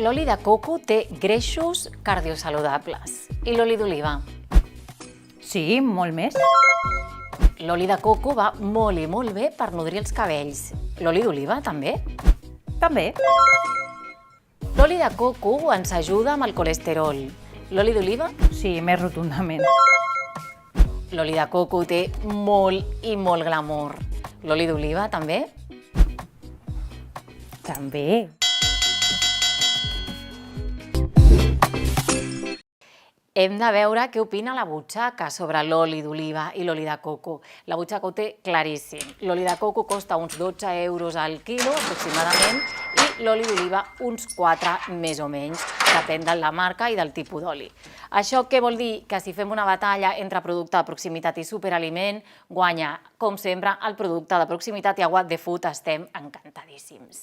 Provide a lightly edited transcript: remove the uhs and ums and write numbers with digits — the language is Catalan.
L'oli de coco té greixos cardiosaludables. I l'oli d'oliva? Sí, molt més. L'oli de coco va molt i molt bé per nodrir els cabells. L'oli d'oliva també? També. L'oli de coco ens ajuda amb el colesterol. L'oli d'oliva? Sí, més rotundament. L'oli de coco té molt i molt glamour. L'oli d'oliva també? També. Hem de veure què opina la butxaca sobre l'oli d'oliva i l'oli de coco. La butxaca ho té claríssim. L'oli de coco costa uns 12 euros al quilo, aproximadament, i l'oli d'oliva uns 4 més o menys, depèn de la marca i del tipus d'oli. Això què vol dir? Que si fem una batalla entre producte de proximitat i superaliment, guanya, com sempre, el producte de proximitat i a What the Food estem encantadíssims.